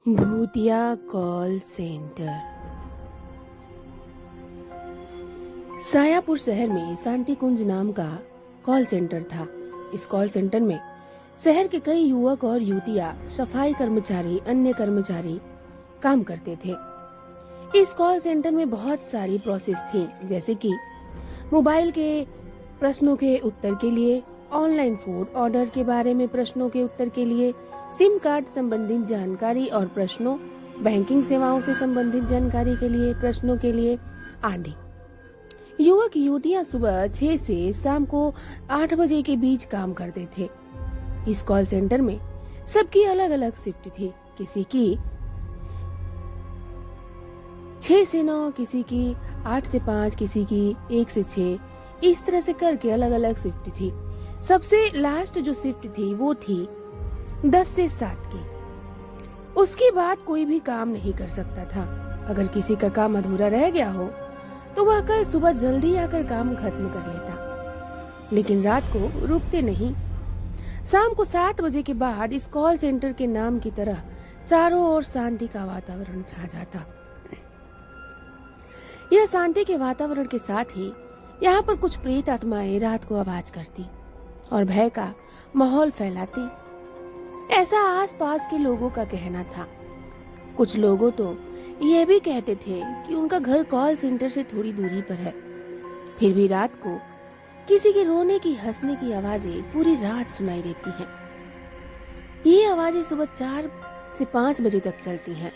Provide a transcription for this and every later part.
भूतिया call centre. Sayapur शहर में शांति कुंज नाम का कॉल सेंटर था। इस कॉल सेंटर में शहर के कई युवक और युवतियां, सफाई कर्मचारी, अन्य कर्मचारी काम करते थे। इस कॉल सेंटर में बहुत सारी प्रोसेस थी, जैसे कि मोबाइल के प्रश्नों के उत्तर के लिए, ऑनलाइन फूड ऑर्डर के बारे में प्रश्नों के उत्तर के लिए, सिम कार्ड संबंधित जानकारी और प्रश्नों, बैंकिंग सेवाओं से संबंधित जानकारी के लिए प्रश्नों के लिए आदि। युवक युवतियां सुबह 6 से शाम को 8 बजे के बीच काम करते थे। इस कॉल सेंटर में सबकी अलग अलग शिफ्ट थी। किसी की 6 से 9, किसी की 8 से 5, किसी की 1 से 6, इस तरह से करके अलग अलग शिफ्ट थी। सबसे लास्ट जो शिफ्ट थी वो थी 10 से 7 की। उसके बाद कोई भी काम नहीं कर सकता था। अगर किसी का काम अधूरा रह गया हो तो वह कल सुबह जल्दी आकर काम खत्म कर लेता, लेकिन रात को रुकते नहीं। शाम को 7 बजे के बाद इस कॉल सेंटर के नाम की तरह चारों ओर शांति का वातावरण छा जाता। यह शांति के वातावरण के साथ ही यहाँ पर कुछ प्रेत आत्माएं रात को आवाज करती और भय का माहौल फैलाती, ऐसा आसपास के लोगों का कहना था। कुछ लोगों तो यह भी कहते थे कि उनका घर कॉल सेंटर से थोड़ी दूरी पर है। फिर भी रात को किसी के रोने की, हंसने की आवाजें पूरी रात सुनाई देती हैं। ये आवाजें सुबह 4 से 5 बजे तक चलती हैं।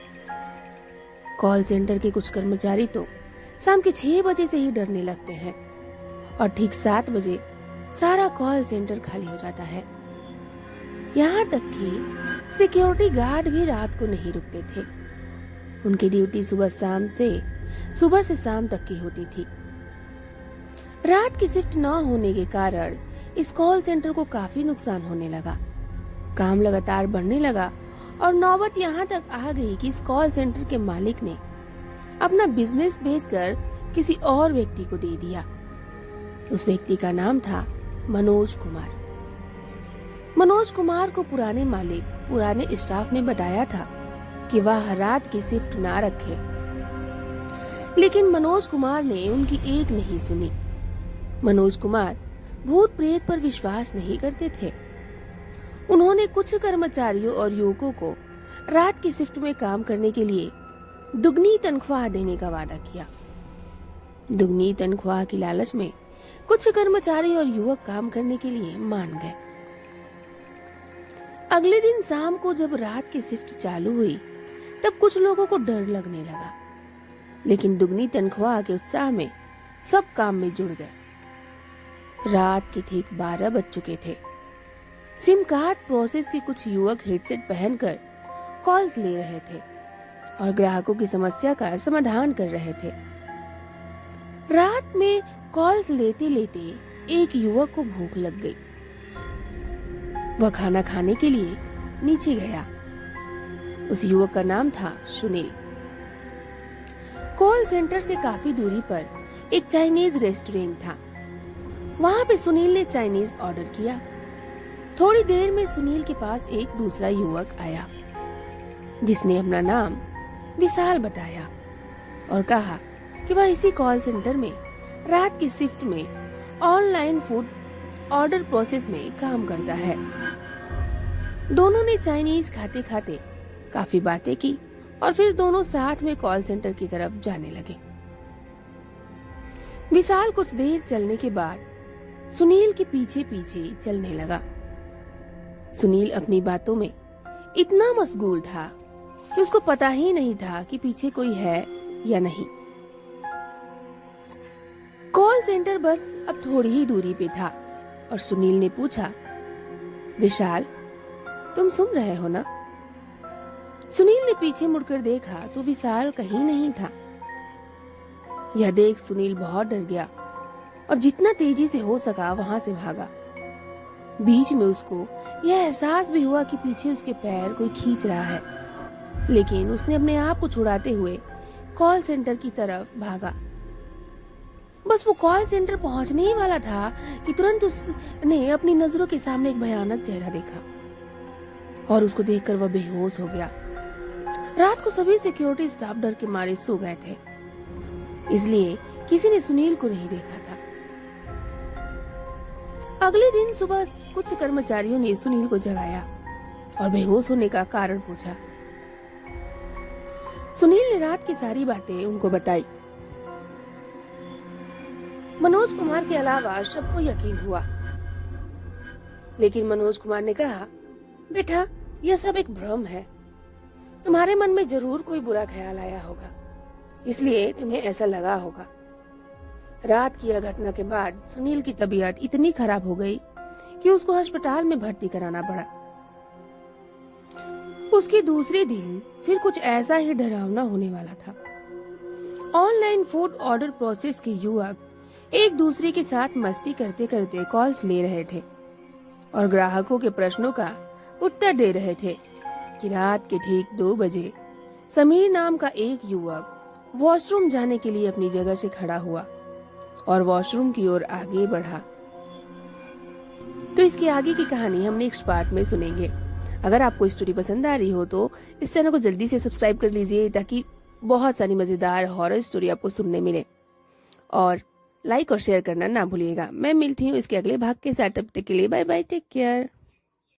कॉल सेंटर के कुछ कर्मचारी तो शाम के 6 बजे से ही डरने लगते हैं और ठीक 7 बजे सारा कॉल सेंटर खाली हो जाता है। यहाँ तक कि सिक्योरिटी गार्ड भी रात को नहीं रुकते थे। उनकी ड्यूटी सुबह से शाम तक की होती थी। रात की शिफ्ट न होने के कारण इस कॉल सेंटर को काफी नुकसान होने लगा। काम लगातार बढ़ने लगा और नौबत यहाँ तक आ गई कि इस कॉल सेंटर के मालिक ने अपना बिजनेस बेचकर किसी और व्यक्ति को दे दिया। उस व्यक्ति का नाम था मनोज कुमार। मनोज कुमार को पुराने मालिक, पुराने स्टाफ ने बताया था कि वह रात की शिफ्ट ना रखे, लेकिन मनोज कुमार ने उनकी एक नहीं सुनी। मनोज कुमार भूत प्रेत पर विश्वास नहीं करते थे। उन्होंने कुछ कर्मचारियों और युवकों को रात की शिफ्ट में काम करने के लिए दुगनी तनख्वाह देने का वादा किया। दुगनी तनख्वाह की लालच में कुछ कर्मचारी और युवक काम करने के लिए मान गए। अगले दिन शाम को जब रात की शिफ्ट चालू हुई तब कुछ लोगों को डर लगने लगा, लेकिन दुगनी तनख्वाह के उत्साह में सब काम में जुड़ गए। रात के ठीक 12 बज चुके थे। सिम कार्ड प्रोसेस के कुछ युवक हेडसेट पहनकर कॉल्स ले रहे थे और ग्राहकों की समस्या का समाधान कर रहे थे। रात में कॉल्स लेते लेते एक युवक को भूख लग गई। वह खाना खाने के लिए नीचे गया। उस युवक का नाम था सुनील। कॉल सेंटर से काफी दूरी पर एक चाइनीज रेस्टोरेंट था। वहां पे सुनील ने चाइनीज ऑर्डर किया। थोड़ी देर में सुनील के पास एक दूसरा युवक आया, जिसने अपना नाम विशाल बताया और कहा कि वह इसी कॉल सेंटर में रात की शिफ्ट में ऑनलाइन फूड ऑर्डर प्रोसेस में काम करता है। दोनों ने चाइनीज खाते खाते काफी बातें की और फिर दोनों साथ में कॉल सेंटर की तरफ जाने लगे। विशाल कुछ देर चलने के बाद सुनील के पीछे पीछे चलने लगा। सुनील अपनी बातों में इतना मशगूल था कि उसको पता ही नहीं था कि पीछे कोई है या नहीं। कॉल सेंटर बस अब थोड़ी ही दूरी पे था और सुनील ने पूछा, विशाल, तुम सुन रहे हो ना? सुनील ने पीछे मुड़कर देखा तो विशाल कहीं नहीं था। यह देख सुनील बहुत डर गया और जितना तेजी से हो सका वहां से भागा। बीच में उसको यह एहसास भी हुआ कि पीछे उसके पैर कोई खींच रहा है, लेकिन उसने अपने आप को छुड़ाते हुए कॉल सेंटर की तरफ भागा। बस वो कॉल सेंटर पहुंचने ही वाला था कि तुरंत उसने अपनी नजरों के सामने एक भयानक चेहरा देखा और उसको देखकर वह बेहोश हो गया। रात को सभी सिक्योरिटी स्टाफ डर के मारे सो गए थे, इसलिए किसी ने सुनील को नहीं देखा था। अगले दिन सुबह कुछ कर्मचारियों ने सुनील को जगाया और बेहोश होने का कारण पूछा। सुनील ने रात की सारी बातें उनको बताई। मनोज कुमार के अलावा सबको यकीन हुआ, लेकिन मनोज कुमार ने कहा, बेटा यह सब एक भ्रम है, तुम्हारे मन में जरूर कोई बुरा ख्याल आया होगा, इसलिए तुम्हें ऐसा लगा होगा। रात की यह घटना के बाद सुनील की तबीयत इतनी खराब हो गई कि उसको अस्पताल में भर्ती कराना पड़ा। उसके दूसरे दिन फिर कुछ ऐसा ही डरावना होने वाला था। ऑनलाइन फूड ऑर्डर प्रोसेस के युवक एक दूसरे के साथ मस्ती करते करते कॉल्स ले रहे थे और ग्राहकों के प्रश्नों का उत्तर दे रहे थे कि रात के ठीक 2 बजे समीर नाम का एक युवक वॉशरूम जाने के लिए अपनी जगह से खड़ा हुआ और वॉशरूम की ओर आगे बढ़ा। तो इसकी आगे की कहानी हम नेक्स्ट पार्ट में सुनेंगे। अगर आपको स्टोरी पसंद आ रही हो तो इस चैनल को जल्दी से सब्सक्राइब कर लीजिए, ताकि बहुत सारी मजेदार हॉरर स्टोरी आपको सुनने मिले, और लाइक और शेयर करना ना भूलिएगा। मैं मिलती हूँ इसके अगले भाग के साथ, तब तक के लिए बाय बाय, टेक केयर।